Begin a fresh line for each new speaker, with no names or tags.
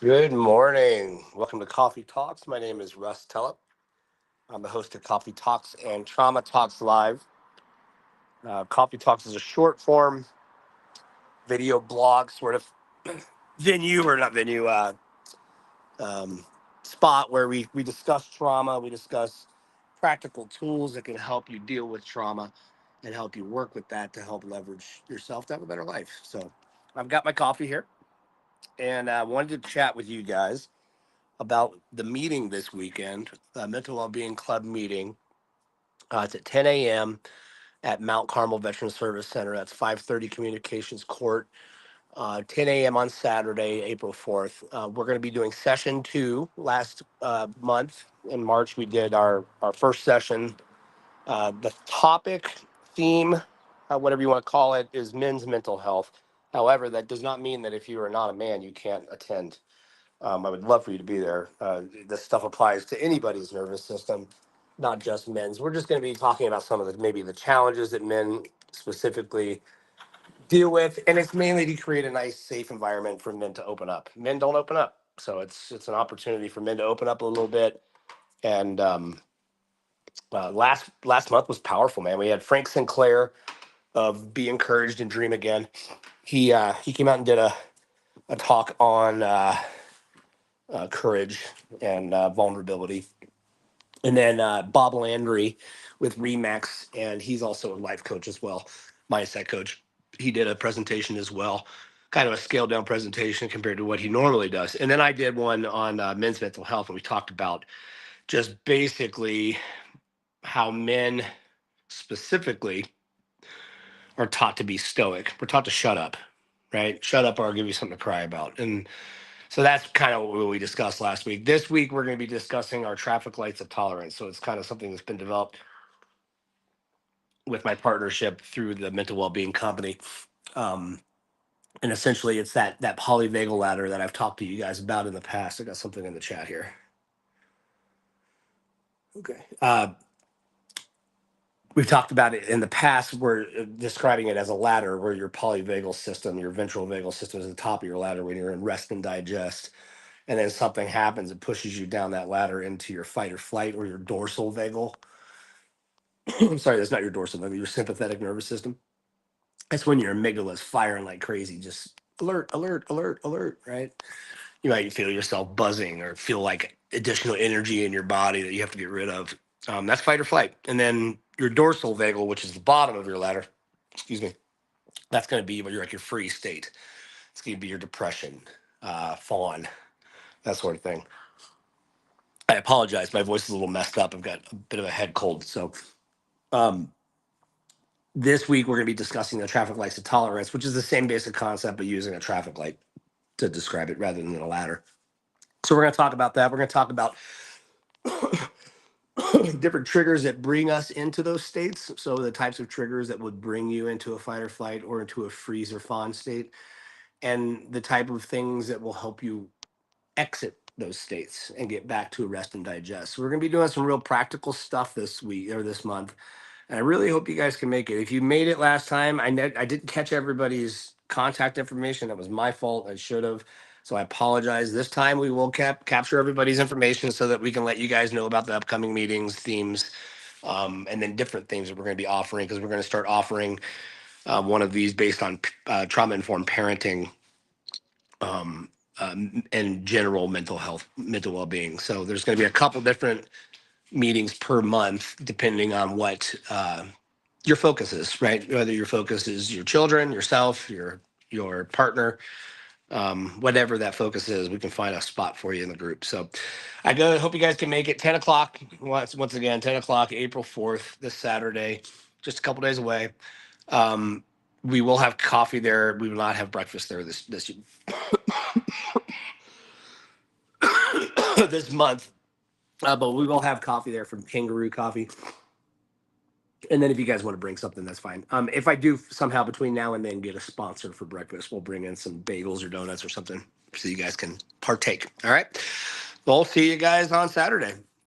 Good morning. Welcome to Coffee Talks. My name is Russ Tellup. I'm the host of Coffee Talks and Trauma Talks Live. Coffee Talks is a short form video blog sort of venue, or not venue, um, spot where we discuss trauma. We discuss practical tools that can help you deal with trauma and help you work with that to help leverage yourself to have a better life. So I've got my coffee here, and I wanted to chat with you guys about the meeting this weekend, Mental Wellbeing Club meeting. It's at 10 a.m. at Mount Carmel Veteran Service Center. That's 530 Communications Court. 10 a.m. on Saturday, April 4th. We're going to be doing session two. Last month in March, we did our first session. The topic, theme, whatever you want to call it, is men's mental health. However, that does not mean that if you are not a man, you can't attend. I would love for you to be there. This stuff applies to anybody's nervous system, not just men's. We're just going to be talking about some of the maybe the challenges that men specifically deal with, and it's mainly to create a nice, safe environment for men to open up. Men don't open up, so it's an opportunity for men to open up a little bit. And last month was powerful, man. We had Frank Sinclair of Be Encouraged and Dream Again. He came out and did a talk on courage and vulnerability. And then Bob Landry with Remax, and he's also a life coach as well, mindset coach. He did a presentation as well, kind of a scaled down presentation compared to what he normally does. And then I did one on men's mental health, and we talked about just basically how men specifically are taught to be stoic. We're taught to shut up, right? Shut up, or I'll give you something to cry about. And so that's kind of what we discussed last week. This week, we're going to be discussing our traffic lights of tolerance. So it's kind of something that's been developed with my partnership through the mental well-being company. Um, and essentially it's that polyvagal ladder that I've talked to you guys about in the past. I got something in the chat here. Okay. We've talked about it in the past. We're describing it as a ladder where your polyvagal system, your ventral vagal system is at the top of your ladder when you're in rest and digest. And then something happens, it pushes you down that ladder into your fight or flight or your dorsal vagal. I'm sorry, that's not your dorsal vagal, your sympathetic nervous system. That's when your amygdala is firing like crazy, just alert, alert, alert, alert, right? You might feel yourself buzzing or feel like additional energy in your body that you have to get rid of. That's fight or flight. And then your dorsal vagal, which is the bottom of your ladder, excuse me, that's going to be your like your free state. It's going to be your depression, fawn, that sort of thing. I apologize. My voice is a little messed up. I've got a bit of a head cold. So um, this week we're going to be discussing the traffic lights of tolerance, which is the same basic concept, but using a traffic light to describe it rather than a ladder. So we're going to talk about that. We're going to talk about different triggers that bring us into those states. So the types of triggers that would bring you into a fight or flight or into a freeze or fawn state, and the type of things that will help you exit those states and get back to a rest and digest. So we're going to be doing some real practical stuff this week or this month. And I really hope you guys can make it. If you made it last time, I didn't catch everybody's contact information. That was my fault. I should have. So I apologize. This time we will capture everybody's information so that we can let you guys know about the upcoming meetings, themes, and then different things that we're going to be offering, because we're going to start offering one of these based on trauma-informed parenting and general mental health, mental well-being. So there's going to be a couple different meetings per month, depending on what your focus is, right? Whether your focus is your children, yourself, your partner, whatever that focus is, we can find a spot for you in the group. So hope you guys can make it. 10 o'clock, once again, 10 o'clock, April 4th, this Saturday, just a couple days away. We will have coffee there. We will not have breakfast there this this month, but we will have coffee there from Kangaroo Coffee. And then if you guys want to bring something, that's fine. If I do somehow between now and then get a sponsor for breakfast, we'll bring in some bagels or donuts or something so you guys can partake. All right. Well, see you guys on Saturday.